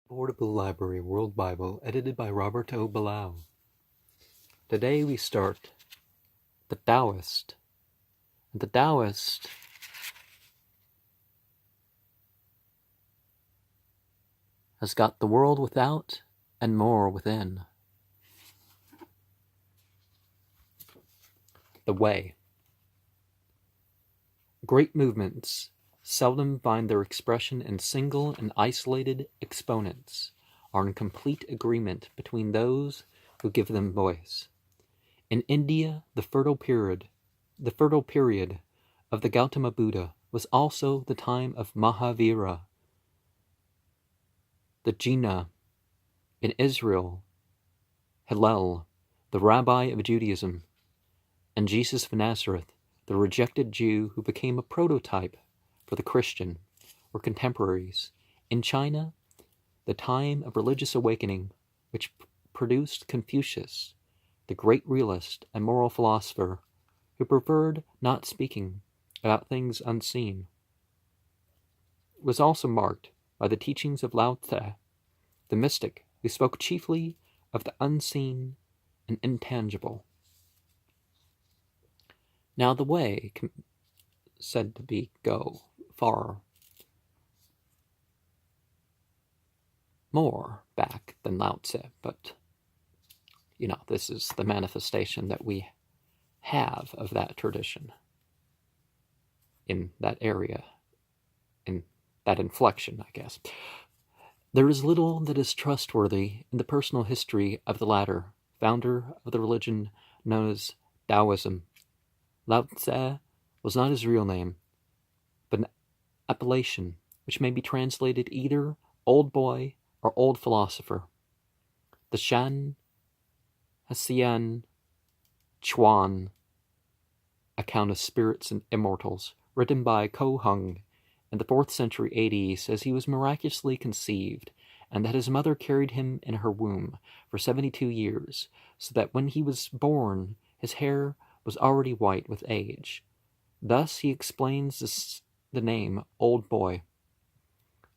Portable Library World Bible, edited by Robert O. Ballou. Today we start the Taoist. The Taoist has got the world without and more within. The Way. Great movements seldom find their expression in single and isolated exponents, are in complete agreement between those who give them voice. In India, the fertile period of the Gautama Buddha was also the time of Mahavira, the Jinnah. In Israel, Hillel, the rabbi of Judaism, and Jesus of Nazareth, the rejected Jew who became a prototype for the Christian, were contemporaries. In China, the time of religious awakening, which produced Confucius, the great realist and moral philosopher who preferred not speaking about things unseen, was also marked by the teachings of Lao Tse, the mystic who spoke chiefly of the unseen and intangible. Now the way said to be go far more back than Lao Tse, but this is the manifestation that we have of that tradition in that area, in that inflection, I guess. There is little that is trustworthy in the personal history of the latter, founder of the religion known as Taoism. Lao Tse was not his real name, but an appellation which may be translated either old boy or old philosopher. The Shan Hsian Chuan account of spirits and immortals, written by Ko Hung in the 4th century AD, says he was miraculously conceived, and that his mother carried him in her womb for 72 years, so that when he was born, his hair was already white with age. Thus he explains the name Old Boy.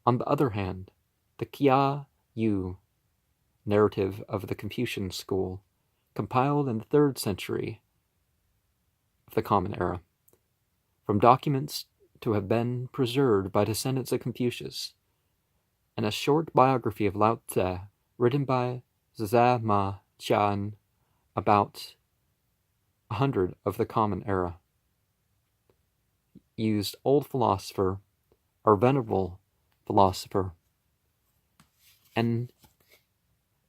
On the other hand, the Kya Yu narrative of the Confucian school, compiled in the 3rd century of the Common Era, from documents to have been preserved by descendants of Confucius, and a short biography of Lao Tse, written by Zha Ma Qian about 100 of the Common Era, used old philosopher or venerable philosopher, and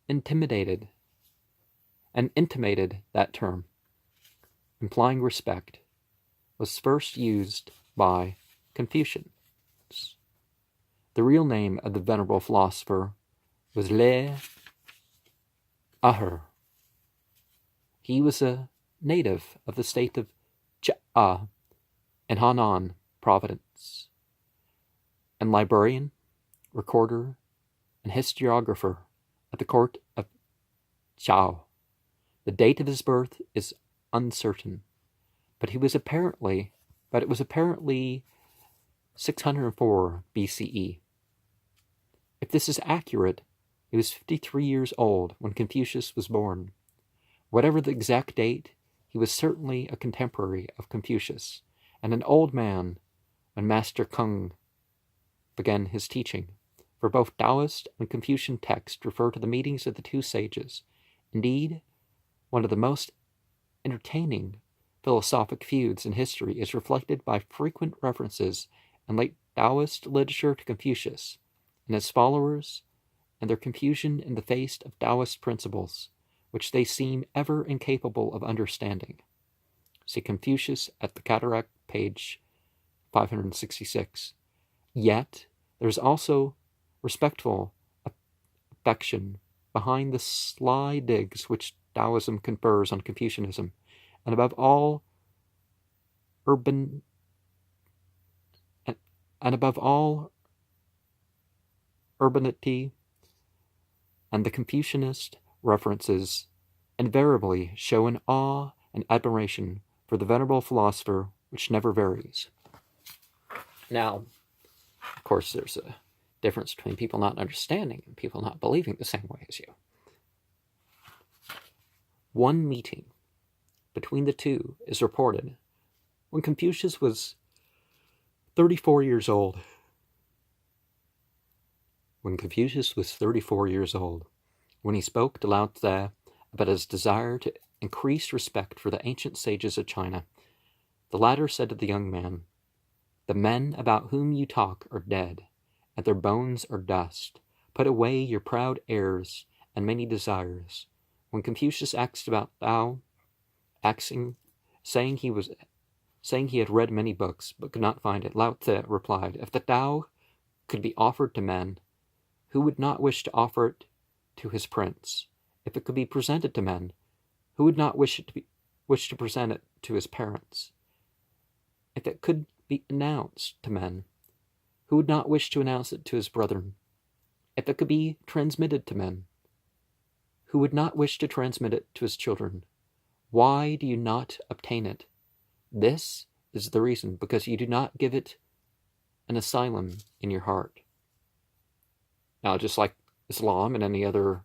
intimated that term, implying respect, was first used by Confucians. The real name of the venerable philosopher was Le Aher. He was a native of the state of Cha in Henan province, and librarian, recorder, and historiographer at the court of Chao. The date of his birth is uncertain, but it was apparently 604 BCE. If this is accurate, he was 53 years old when Confucius was born. Whatever the exact date, he was certainly a contemporary of Confucius, and an old man when Master Kung began his teaching, for both Taoist and Confucian texts refer to the meetings of the two sages. Indeed, one of the most entertaining philosophic feuds in history is reflected by frequent references in late Taoist literature to Confucius and his followers and their confusion in the face of Taoist principles, which they seem ever incapable of understanding. See Confucius at the Cataract, page 566. Yet, there is also respectful affection behind the sly digs which Taoism confers on Confucianism, and above all urbanity, and the Confucianist references invariably show an awe and admiration for the venerable philosopher which never varies. Now, of course, there's a difference between people not understanding and people not believing the same way as you. One meeting between the two is reported when Confucius was 34 years old. When Confucius was 34 years old, when he spoke to Lao Tzu about his desire to increase respect for the ancient sages of China, the latter said to the young man, "The men about whom you talk are dead, and their bones are dust. Put away your proud airs and many desires." When Confucius asked about Tao, saying he had read many books but could not find it, Lao Tzu replied, "If the Tao could be offered to men, who would not wish to offer it to his prince? If it could be presented to men, who would not wish to present it to his parents? If it could be announced to men, who would not wish to announce it to his brethren? If it could be transmitted to men, who would not wish to transmit it to his children? Why do you not obtain it? This is the reason, because you do not give it an asylum in your heart." Now, just like Islam and any other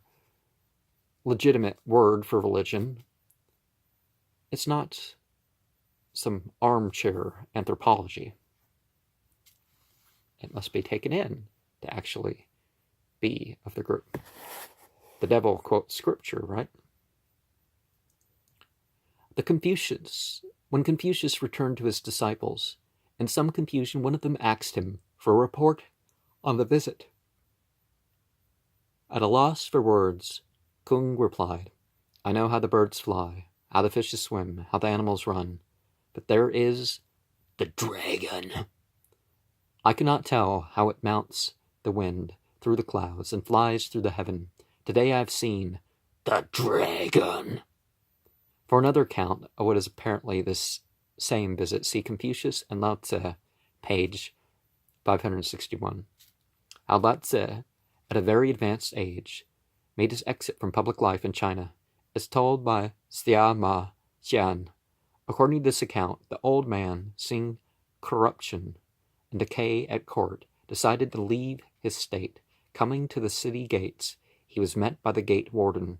legitimate word for religion, it's not some armchair anthropology. It must be taken in to actually be of the group. The devil quotes scripture, right? When Confucius returned to his disciples, in some confusion, one of them asked him for a report on the visit. At a loss for words, Kung replied, "I know how the birds fly, how the fishes swim, how the animals run, but there is the dragon. I cannot tell how it mounts the wind through the clouds and flies through the heaven. Today I have seen the dragon." For another account of what is apparently this same visit, see Confucius and Lao Tzu, page 561. How Lao Tzu, at a very advanced age, made his exit from public life in China, is told by Xia Ma Xian. According to this account, the old man, seeing corruption and decay at court, decided to leave his state. Coming to the city gates, he was met by the gate warden,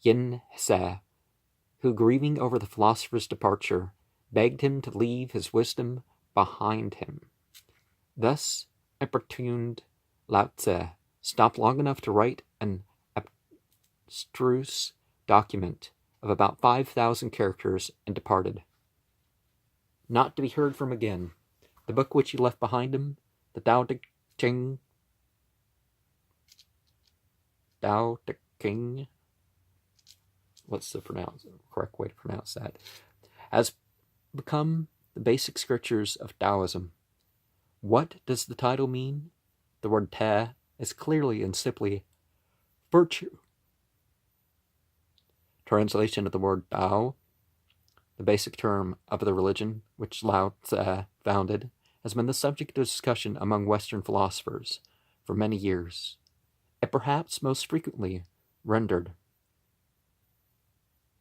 Yin Se, who, grieving over the philosopher's departure, begged him to leave his wisdom behind him. Thus importuned, Lao Tzu stopped long enough to write an abstruse document of about 5,000 characters and departed, not to be heard from again. The book which he left behind him, the Tao Te Ching, what's the correct way to pronounce that, has become the basic scriptures of Taoism. What does the title mean? The word Ta is clearly and simply virtue. Translation of the word Tao, the basic term of the religion which Lao Tzu founded, has been the subject of discussion among Western philosophers for many years. It perhaps most frequently rendered,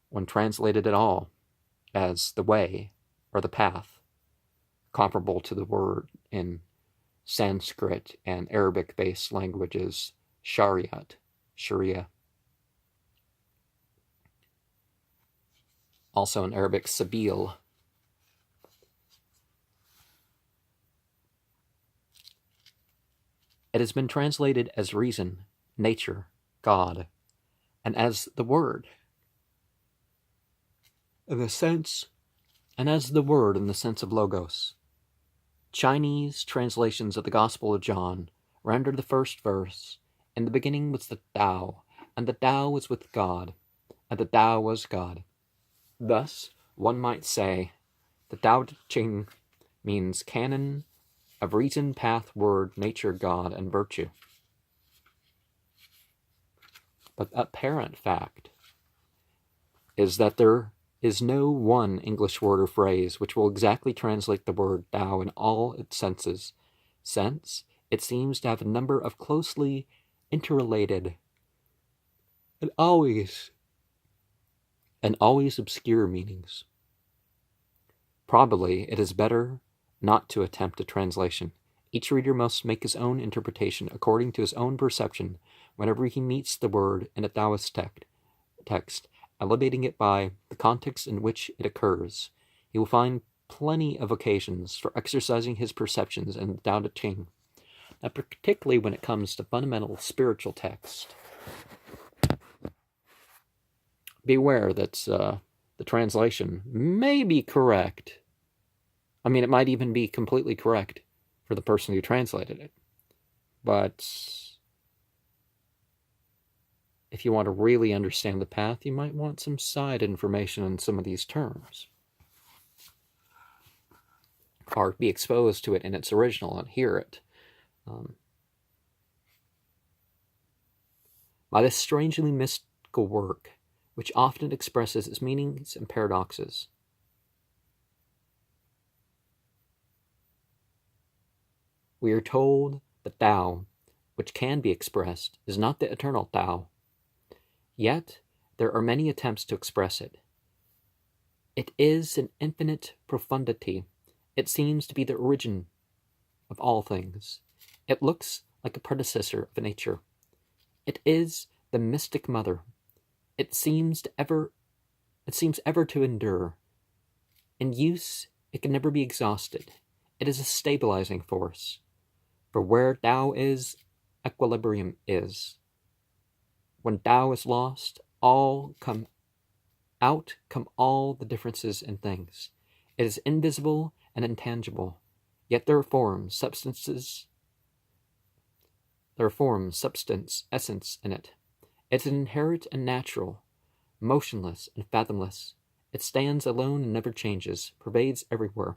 when translated at all, as the way or the path, comparable to the word in Sanskrit and Arabic-based languages, Sharia. Also in Arabic, Sabil. It has been translated as reason, nature, God, and as the word in the sense of logos. Chinese translations of the Gospel of John render the first verse, "In the beginning was the Tao, and the Tao was with God, and the Tao was God." Thus, one might say, the Tao Te Ching means canon of reason, path, word, nature, God, and virtue. But the apparent fact is that there is no one English word or phrase which will exactly translate the word Tao in all its senses. It seems to have a number of closely interrelated and always obscure meanings. Probably it is better not to attempt a translation. Each reader must make his own interpretation according to his own perception whenever he meets the word in a Taoist text, elevating it by the context in which it occurs. He will find plenty of occasions for exercising his perceptions in the Tao Te Ching. Now, particularly when it comes to fundamental spiritual text, beware that the translation may be correct. I mean, it might even be completely correct for the person who translated it. But if you want to really understand the path, you might want some side information on some of these terms, or be exposed to it in its original and hear it. By this strangely mystical work, which often expresses its meanings and paradoxes, we are told that Tao, which can be expressed, is not the eternal Tao. Yet, there are many attempts to express it. It is an infinite profundity. It seems to be the origin of all things. It looks like a predecessor of nature. It is the mystic mother. It seems ever to endure. In use, it can never be exhausted. It is a stabilizing force. For where Tao is, equilibrium is. When Tao is lost, all come all the differences in things. It is invisible and intangible, yet there are forms, substance, essence in it. It is inherent and natural, motionless and fathomless. It stands alone and never changes, pervades everywhere.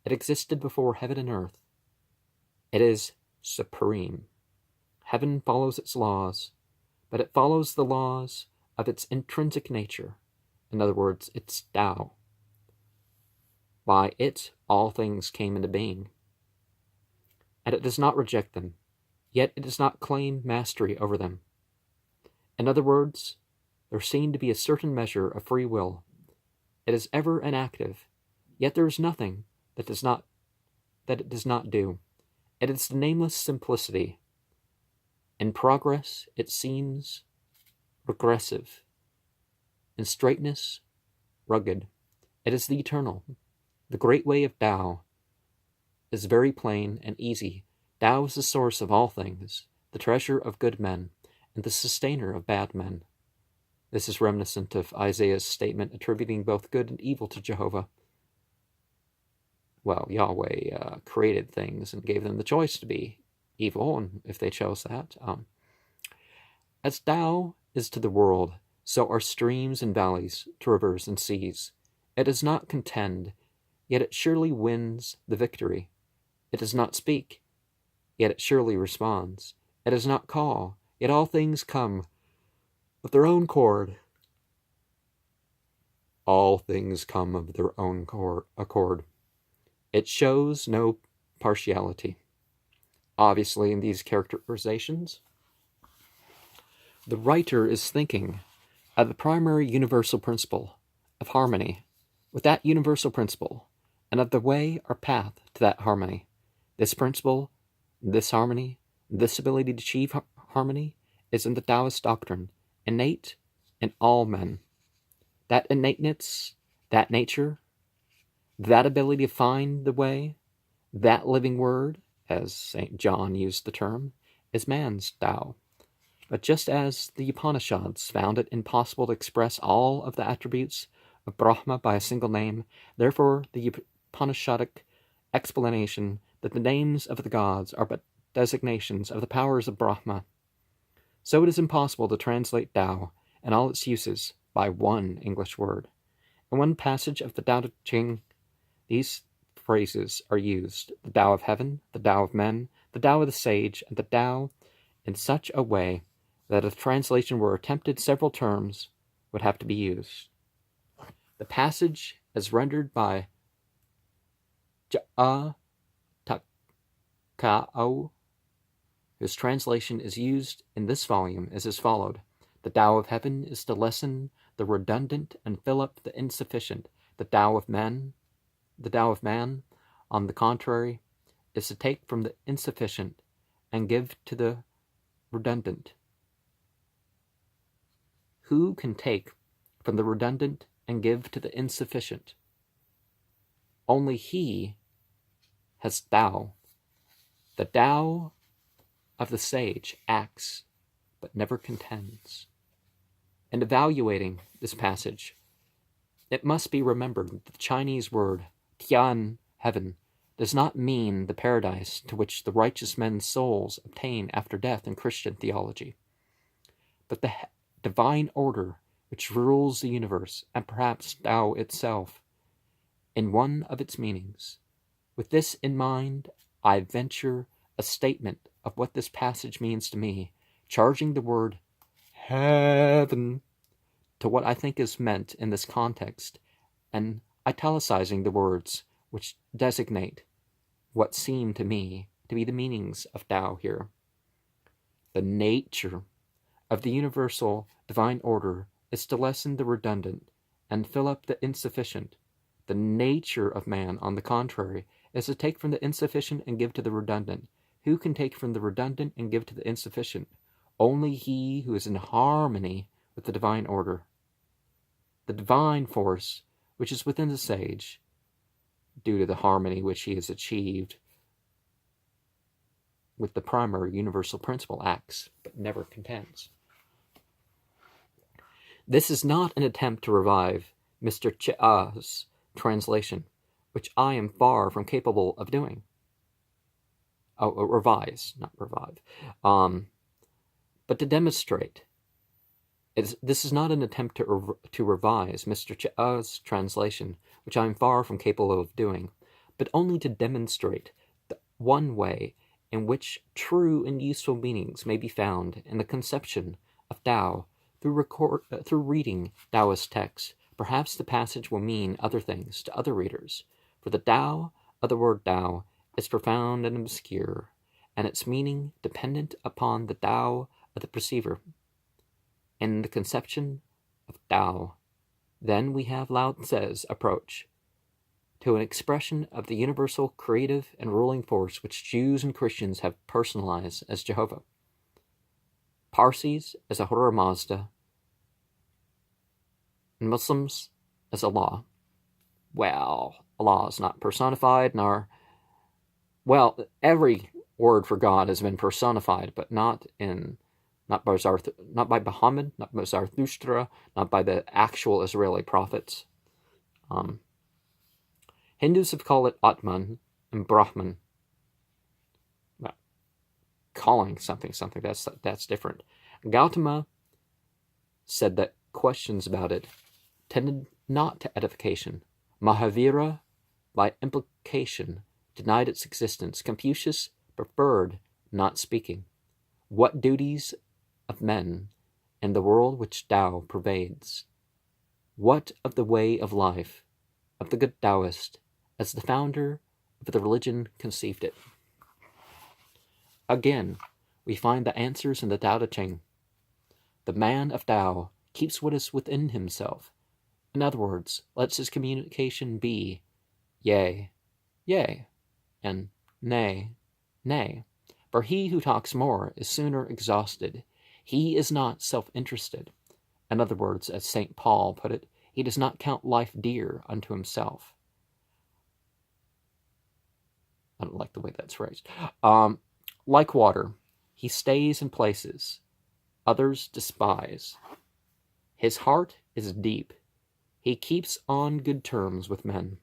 It existed before heaven and earth. It is supreme. Heaven follows its laws, but it follows the laws of its intrinsic nature. In other words, its Tao. By it, all things came into being. And it does not reject them, yet it does not claim mastery over them. In other words, there seemed to be a certain measure of free will. It is ever inactive, yet there is nothing that it does not do. It is the nameless simplicity. In progress, it seems regressive. In straightness, rugged. It is the eternal. The great way of Tao is very plain and easy. Tao is the source of all things, the treasure of good men, and the sustainer of bad men. This is reminiscent of Isaiah's statement attributing both good and evil to Jehovah. Well, Yahweh created things and gave them the choice to be evil, and if they chose that. As Tao is to the world, so are streams and valleys, to rivers and seas. It does not contend, yet it surely wins the victory. It does not speak, yet it surely responds. It does not call, yet all things come of their own accord. All things come of their own accord. It shows no partiality. Obviously, in these characterizations, the writer is thinking of the primary universal principle of harmony, with that universal principle, and of the way or path to that harmony. This principle, this harmony, this ability to achieve harmony is in the Taoist doctrine, innate in all men. That innateness, that nature, that ability to find the way, that living word, as St. John used the term, is man's Tao. But just as the Upanishads found it impossible to express all of the attributes of Brahma by a single name, therefore the Upanishadic explanation that the names of the gods are but designations of the powers of Brahma, so it is impossible to translate Tao and all its uses by one English word. In one passage of the Tao Te Ching, these phrases are used: the Tao of heaven, the Tao of men, the Tao of the sage, and the Tao, in such a way that if translation were attempted, several terms would have to be used. The passage, as rendered by Ja'a Takao, whose translation is used in this volume, is as followed: the Tao of heaven is to lessen the redundant and fill up the insufficient. The Tao of man, on the contrary, is to take from the insufficient and give to the redundant. Who can take from the redundant and give to the insufficient? Only he has Tao. The Tao of the sage acts, but never contends. In evaluating this passage, it must be remembered that the Chinese word Tian, heaven, does not mean the paradise to which the righteous men's souls obtain after death in Christian theology, but the divine order which rules the universe, and perhaps Tao itself, in one of its meanings. With this in mind, I venture a statement of what this passage means to me, charging the word heaven to what I think is meant in this context, and italicizing the words which designate what seem to me to be the meanings of Tao here. The nature of the universal divine order is to lessen the redundant and fill up the insufficient. The nature of man, on the contrary, is to take from the insufficient and give to the redundant. Who can take from the redundant and give to the insufficient? Only he who is in harmony with the divine order. The divine force, which is within the sage, due to the harmony which he has achieved with the primary universal principle, acts, but never contends. This is not an attempt to revive Mr. Chia's translation, which I am far from capable of doing. Revise, not revive. But to demonstrate. This is not an attempt to revise Mr. Chia's translation, which I am far from capable of doing, but only to demonstrate the one way in which true and useful meanings may be found in the conception of Tao through reading Taoist texts. Perhaps the passage will mean other things to other readers, for the Tao of the word Tao is profound and obscure, and its meaning dependent upon the Tao of the perceiver. In the conception of Tao, then we have Lao Tse's approach to an expression of the universal creative and ruling force which Jews and Christians have personalized as Jehovah, Parsis as Ahura Mazda, and Muslims as Allah. Well, Allah is not personified, every word for God has been personified, but not by Muhammad, not by Zarathustra, not by the actual Israeli prophets. Hindus have called it Atman and Brahman. Well, calling something, that's different. Gautama said that questions about it tended not to edification. Mahavira, by implication, denied its existence. Confucius preferred not speaking. What duties of men in the world which Tao pervades? What of the way of life of the good Taoist as the founder of the religion conceived it? Again, we find the answers in the Tao Te Ching. The man of Tao keeps what is within himself. In other words, lets his communication be yea, yea, and nay, nay. For he who talks more is sooner exhausted. He is not self-interested. In other words, as St. Paul put it, he does not count life dear unto himself. I don't like the way that's phrased. Like water, he stays in places others despise. His heart is deep. He keeps on good terms with men.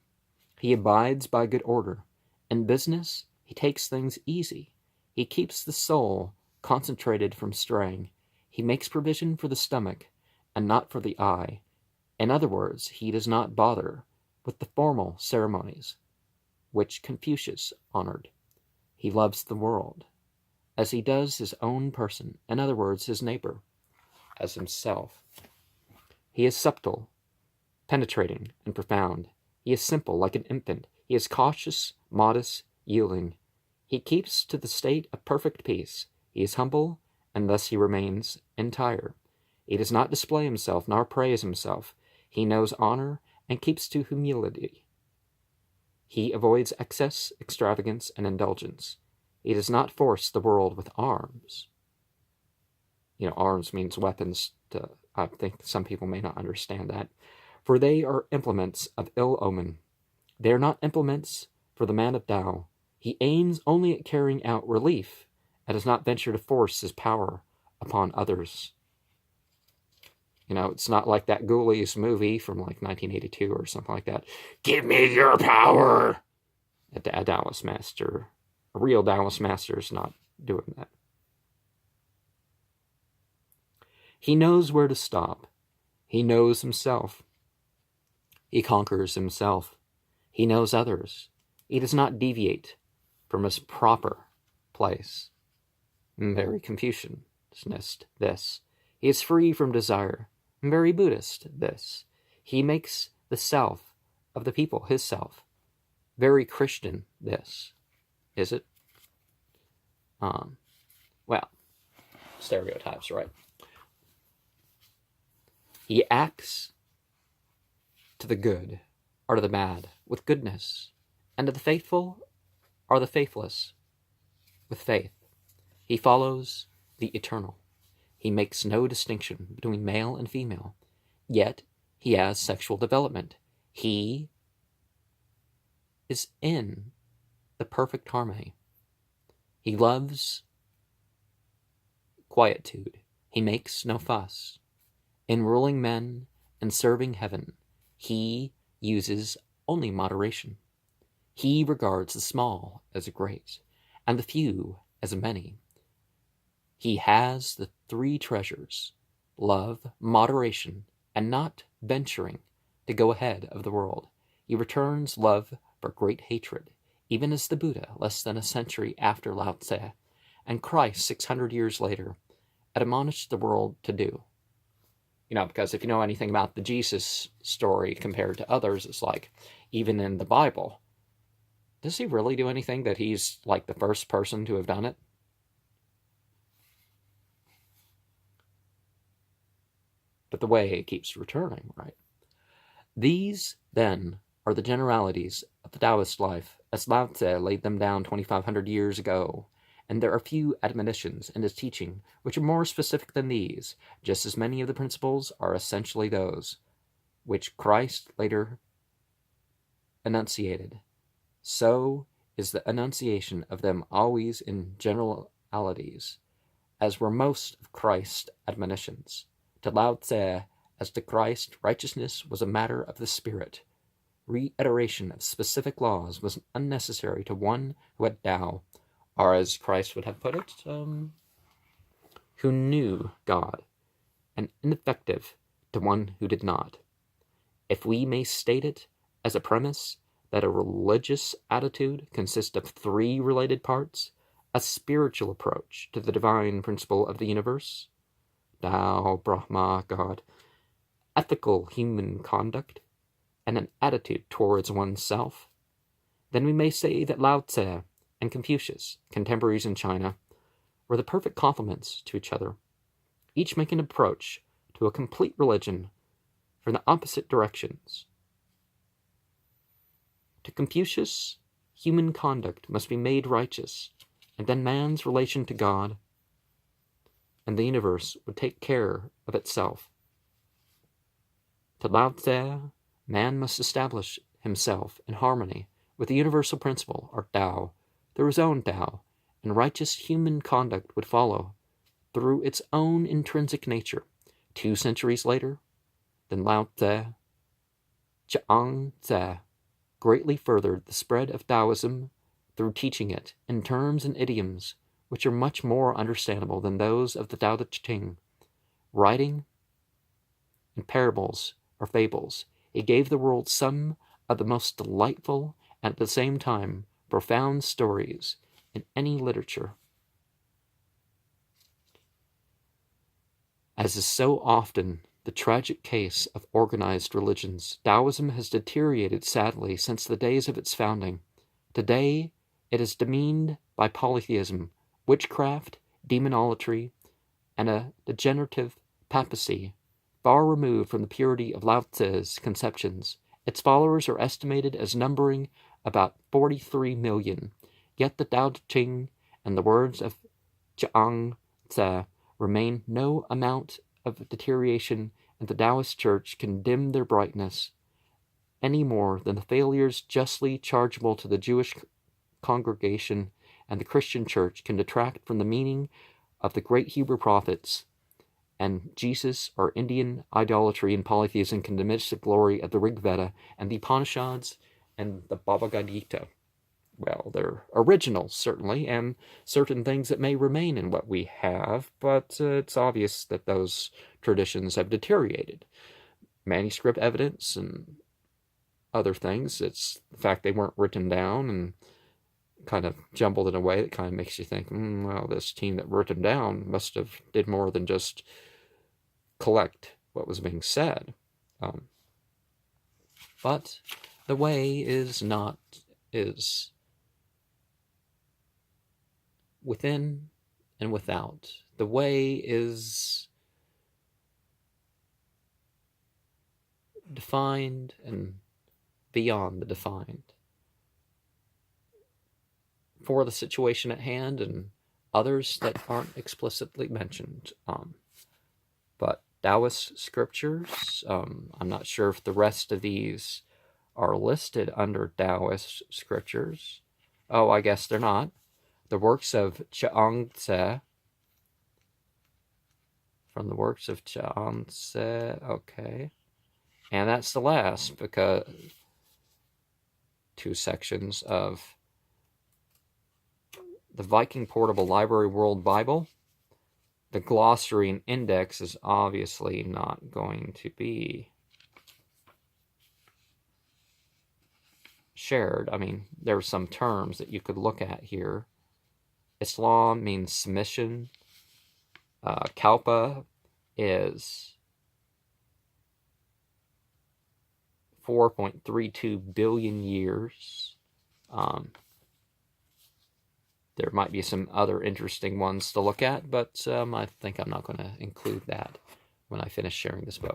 He abides by good order. In business, he takes things easy. He keeps the soul concentrated from straying. He makes provision for the stomach and not for the eye. In other words, he does not bother with the formal ceremonies which Confucius honored. He loves the world as he does his own person, in other words, his neighbor, as himself. He is subtle, penetrating, and profound. He is simple, like an infant. He is cautious, modest, yielding. He keeps to the state of perfect peace. He is humble, and thus he remains entire. He does not display himself, nor praise himself. He knows honor, and keeps to humility. He avoids excess, extravagance, and indulgence. He does not force the world with arms. Arms means weapons. I think some people may not understand that. For they are implements of ill omen. They are not implements for the man of Tao. He aims only at carrying out relief and does not venture to force his power upon others. It's not like that Ghoulies movie from like 1982 or something like that. Give me your power! A Taoist master, a real Taoist master is not doing that. He knows where to stop. He knows himself. He conquers himself. He knows others. He does not deviate from his proper place. Very Confucianist, this. He is free from desire. Very Buddhist, this. He makes the self of the people his self. Very Christian, this. Is it? Well, stereotypes, right? He acts to the good or to the bad with goodness, and to the faithful or the faithless with faith. He follows the eternal. He makes no distinction between male and female, yet he has sexual development. He is in the perfect harmony. He loves quietude. He makes no fuss. In ruling men and serving heaven, he uses only moderation. He regards the small as great, and the few as many. He has the three treasures: love, moderation, and not venturing to go ahead of the world. He returns love for great hatred, even as the Buddha, less than a century after Lao Tse, and Christ 600 years later, admonished the world to do. Because if you know anything about the Jesus story compared to others, it's like, even in the Bible, does he really do anything that he's like the first person to have done it? But the way it keeps returning, right? These, then, are the generalities of the Taoist life, as Lao Tse laid them down 2,500 years ago, and there are few admonitions in his teaching which are more specific than these, just as many of the principles are essentially those which Christ later enunciated. So is the enunciation of them always in generalities, as were most of Christ's admonitions. To Lao Tse, as to Christ, righteousness was a matter of the spirit. Reiteration of specific laws was unnecessary to one who had Tao, or as Christ would have put it, who knew God, and ineffective to one who did not. If we may state it as a premise that a religious attitude consists of three related parts: a spiritual approach to the divine principle of the universe, Tao, Brahma, God, ethical human conduct, and an attitude towards oneself, then we may say that Lao Tse and Confucius, contemporaries in China, were the perfect complements to each other, each making an approach to a complete religion from the opposite directions. To Confucius, human conduct must be made righteous, and then man's relation to God and the universe would take care of itself. To Lao Tse, man must establish himself in harmony with the universal principle, or Tao, through his own Tao, and righteous human conduct would follow through its own intrinsic nature. 2 centuries later, then Lao Tse, Chiang Tse, greatly furthered the spread of Taoism through teaching it in terms and idioms which are much more understandable than those of the Tao Te Ching. Writing in parables or fables, he gave the world some of the most delightful and at the same time profound stories in any literature. As is so often the tragic case of organized religions, Taoism has deteriorated sadly since the days of its founding. Today, it is demeaned by polytheism, witchcraft, demonolatry, and a degenerative papacy, far removed from the purity of Lao Tse's conceptions. Its followers are estimated as numbering about 43 million. Yet the Tao Te Ching and the words of Chiang Tse remain no amount of deterioration, and the Taoist Church can dim their brightness any more than the failures justly chargeable to the Jewish congregation and the Christian Church can detract from the meaning of the great Hebrew prophets, and Jesus or Indian idolatry and polytheism can diminish the glory of the Rig Veda and the Upanishads and the Bhagavad Gita. Well, they're originals, certainly, and certain things that may remain in what we have, but it's obvious that those traditions have deteriorated. Manuscript evidence and other things, it's the fact they weren't written down and kind of jumbled in a way that kind of makes you think, well, this team that wrote them down must have did more than just collect what was being said. But the way is within and without. The way is defined and beyond the defined for the situation at hand and others that aren't explicitly mentioned. But Taoist scriptures, I'm not sure if the rest of these are listed under Taoist scriptures. Oh, I guess they're not. The works of Chiang Tse, from the works of Chiang Tse, okay. And that's the last, because two sections of the Viking Portable Library World Bible. The glossary and index is obviously not going to be shared. I mean, there are some terms that you could look at here. Islam means submission. Kalpa is 4.32 billion years. There might be some other interesting ones to look at, but I think I'm not going to include that when I finish sharing this book.